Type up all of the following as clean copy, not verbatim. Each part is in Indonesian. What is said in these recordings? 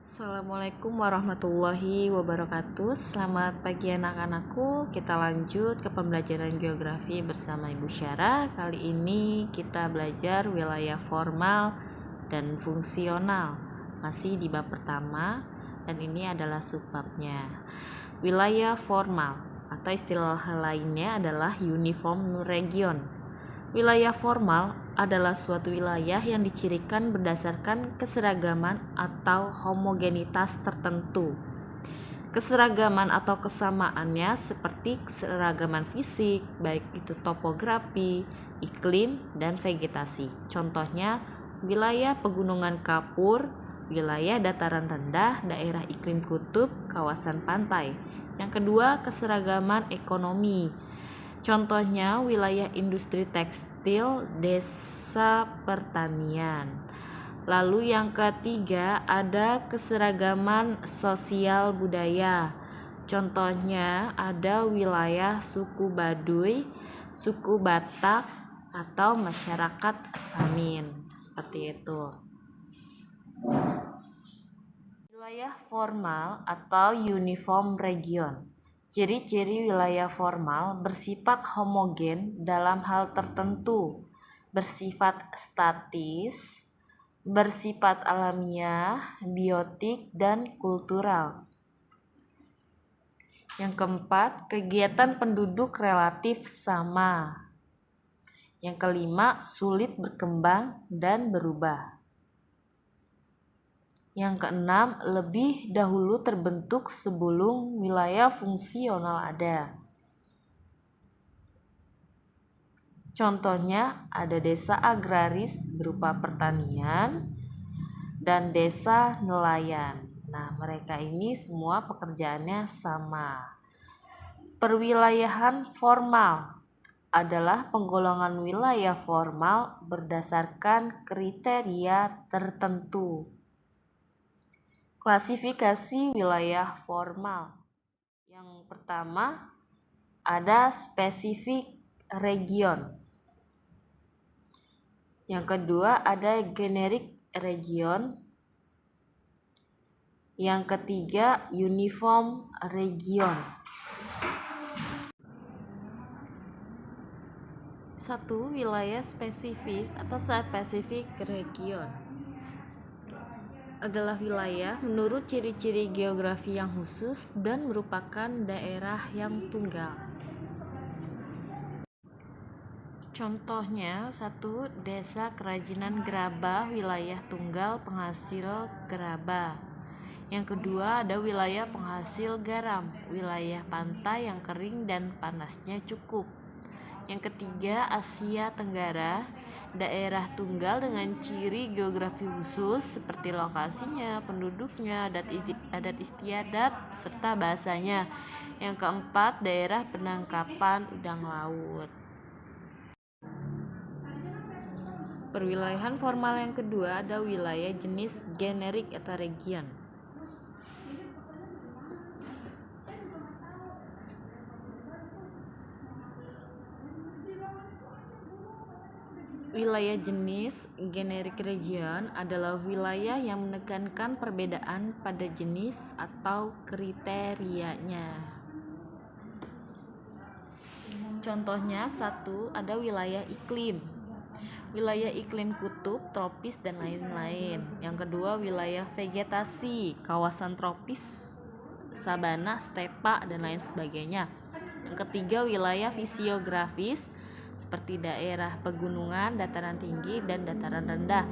Assalamualaikum warahmatullahi wabarakatuh. Selamat pagi anak-anakku. Kita lanjut ke pembelajaran geografi bersama Ibu Syara. Kali ini kita belajar wilayah formal dan fungsional. Masih di bab pertama dan ini adalah subbabnya. Wilayah formal atau istilah lainnya adalah uniform region. Wilayah formal adalah suatu wilayah yang dicirikan berdasarkan keseragaman atau homogenitas tertentu. Keseragaman atau kesamaannya seperti keseragaman fisik, baik itu topografi, iklim, dan vegetasi. Contohnya, wilayah pegunungan kapur, wilayah dataran rendah, daerah iklim kutub, kawasan pantai. Yang kedua, keseragaman ekonomi. Contohnya wilayah industri tekstil, desa pertanian. Lalu yang ketiga ada keseragaman sosial budaya. Contohnya ada wilayah suku Baduy, suku Batak, atau masyarakat Samin. Seperti itu. Wilayah formal atau uniform region. Ciri-ciri wilayah formal bersifat homogen dalam hal tertentu, bersifat statis, bersifat alamiah, biotik, dan kultural. Yang keempat, kegiatan penduduk relatif sama. Yang kelima, sulit berkembang dan berubah. Yang keenam, lebih dahulu terbentuk sebelum wilayah fungsional ada. Contohnya ada desa agraris berupa pertanian dan desa nelayan. Nah, mereka ini semua pekerjaannya sama. Perwilayahan formal adalah penggolongan wilayah formal berdasarkan kriteria tertentu. Klasifikasi wilayah formal. Yang pertama ada spesifik region. Yang kedua ada generik region. Yang ketiga uniform region. 1. Wilayah spesifik atau spesifik region adalah wilayah menurut ciri-ciri geografi yang khusus dan merupakan daerah yang tunggal. Contohnya 1. Desa Kerajinan Gerabah, wilayah tunggal penghasil gerabah. Yang kedua ada wilayah penghasil garam, wilayah pantai yang kering dan panasnya cukup. Yang ketiga Asia Tenggara, daerah tunggal dengan ciri geografi khusus seperti lokasinya, penduduknya, adat istiadat, serta bahasanya. Yang keempat daerah penangkapan udang laut. Perwilayahan formal yang kedua ada wilayah jenis generik atau region. Wilayah jenis generik region adalah wilayah yang menekankan perbedaan pada jenis atau kriterianya. Contohnya 1. Ada wilayah iklim. Wilayah iklim kutub, tropis, dan lain-lain. Yang kedua wilayah vegetasi, kawasan tropis, sabana, stepa, dan lain sebagainya. Yang ketiga wilayah fisiografis seperti daerah pegunungan, dataran tinggi, dan dataran rendah.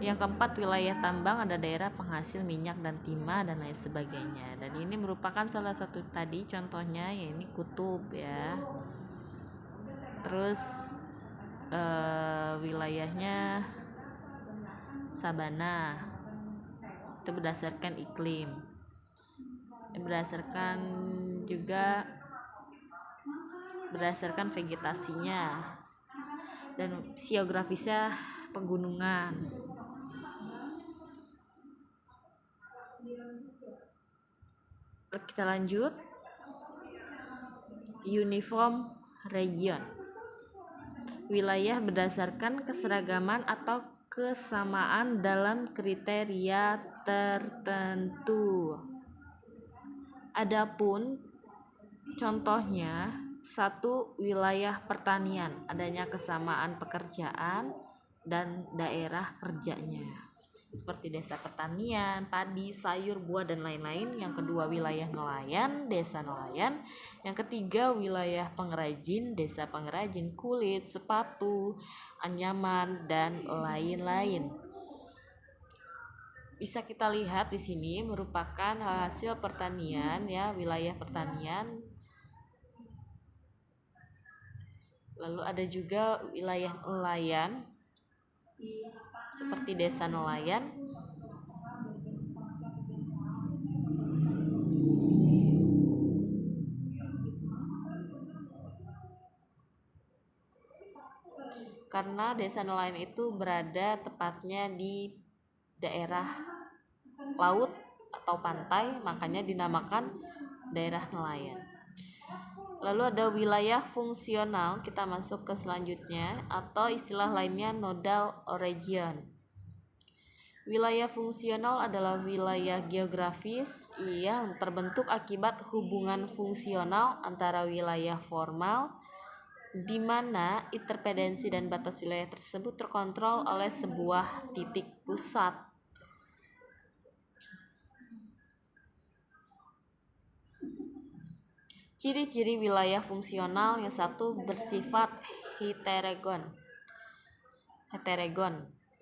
Yang keempat wilayah tambang, ada daerah penghasil minyak dan timah dan lain sebagainya. Dan ini merupakan salah satu tadi contohnya, yaitu kutub ya. Terus wilayahnya sabana, itu berdasarkan iklim, berdasarkan juga berdasarkan vegetasinya, dan geografisnya pegunungan. Kita lanjut. Uniform region, wilayah berdasarkan keseragaman atau kesamaan dalam kriteria tertentu. Adapun contohnya, 1. Wilayah pertanian, adanya kesamaan pekerjaan dan daerah kerjanya, seperti desa pertanian, padi, sayur, buah, dan lain-lain. Yang kedua, wilayah nelayan, desa nelayan. Yang ketiga, wilayah pengrajin, desa pengrajin kulit, sepatu, anyaman, dan lain-lain. Bisa kita lihat di sini merupakan hasil pertanian, ya, wilayah pertanian. Lalu ada juga wilayah nelayan seperti desa nelayan. Karena desa nelayan itu berada tepatnya di daerah laut atau pantai, makanya dinamakan daerah nelayan. Lalu ada wilayah fungsional, kita masuk ke selanjutnya, atau istilah lainnya nodal region. Wilayah fungsional adalah wilayah geografis yang terbentuk akibat hubungan fungsional antara wilayah formal, di mana interdependensi dan batas wilayah tersebut terkontrol oleh sebuah titik pusat. Ciri-ciri wilayah fungsional: yang 1, bersifat heterogon.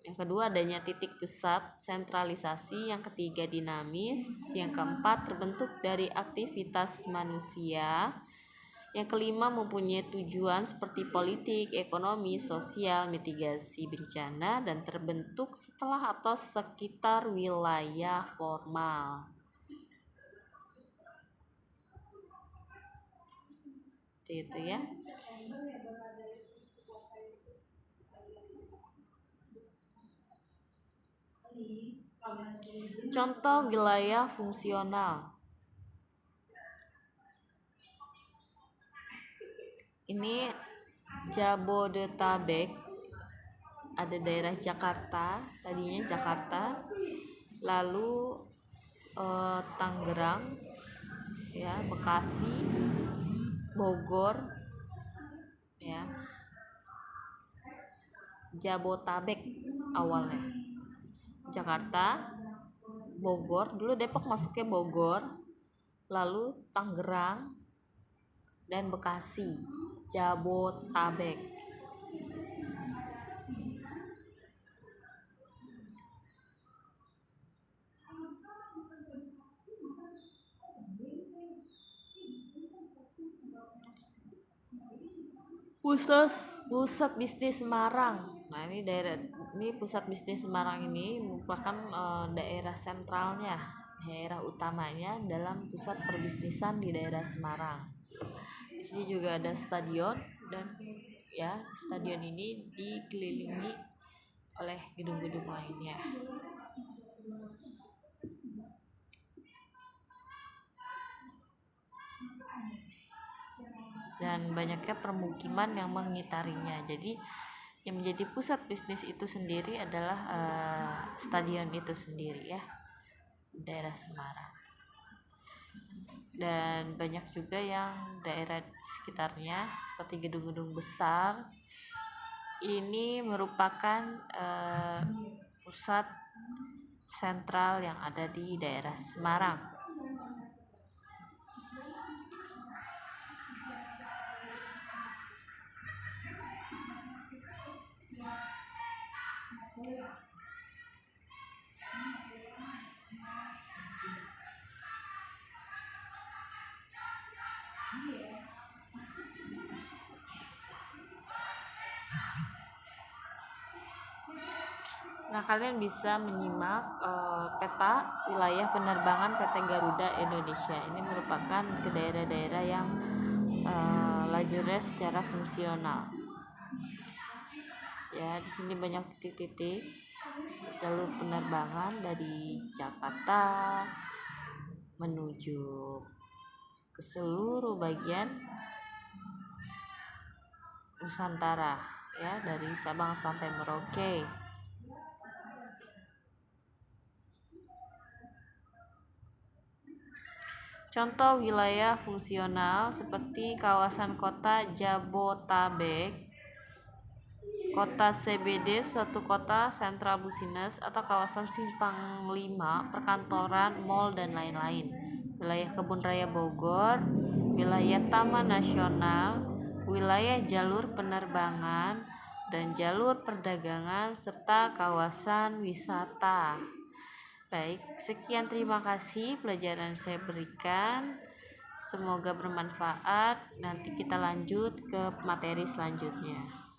Yang kedua, adanya titik pusat, sentralisasi. Yang ketiga, dinamis. Yang keempat, terbentuk dari aktivitas manusia. Yang kelima, mempunyai tujuan seperti politik, ekonomi, sosial, mitigasi bencana, dan terbentuk setelah atau sekitar wilayah formal. Seperti itu, ya. Contoh wilayah fungsional. Ini Jabodetabek, ada daerah Jakarta, tadinya Jakarta, lalu Tangerang, ya, Bekasi, Bogor, ya. Jabotabek awalnya Jakarta, Bogor, dulu Depok masuknya Bogor, lalu Tangerang dan Bekasi. Jabotabek. Pusat bisnis Semarang. Nah, ini pusat bisnis Semarang ini merupakan daerah sentralnya, daerah utamanya dalam pusat perbisnisan di daerah Semarang. Di sini juga ada stadion, dan ya, stadion ini dikelilingi oleh gedung-gedung lainnya. Dan banyaknya permukiman yang mengitarinya. Jadi yang menjadi pusat bisnis itu sendiri adalah stadion itu sendiri, ya, daerah Semarang. Dan banyak juga yang daerah sekitarnya seperti gedung-gedung besar. Ini merupakan pusat sentral yang ada di daerah Semarang. Nah, kalian bisa menyimak peta wilayah penerbangan PT Garuda Indonesia. Ini merupakan ke daerah-daerah yang lajurnya secara fungsional. Ya, di sini banyak titik-titik jalur penerbangan dari Jakarta menuju ke seluruh bagian Nusantara, ya, dari Sabang sampai Merauke. Contoh wilayah fungsional seperti kawasan kota Jabotabek, kota CBD, suatu kota sentral business atau kawasan simpang 5, perkantoran, mall, dan lain-lain. Wilayah kebun raya Bogor, wilayah taman nasional, wilayah jalur penerbangan dan jalur perdagangan, serta kawasan wisata. Baik, sekian, terima kasih pelajaran saya berikan. Semoga bermanfaat. Nanti kita lanjut ke materi selanjutnya.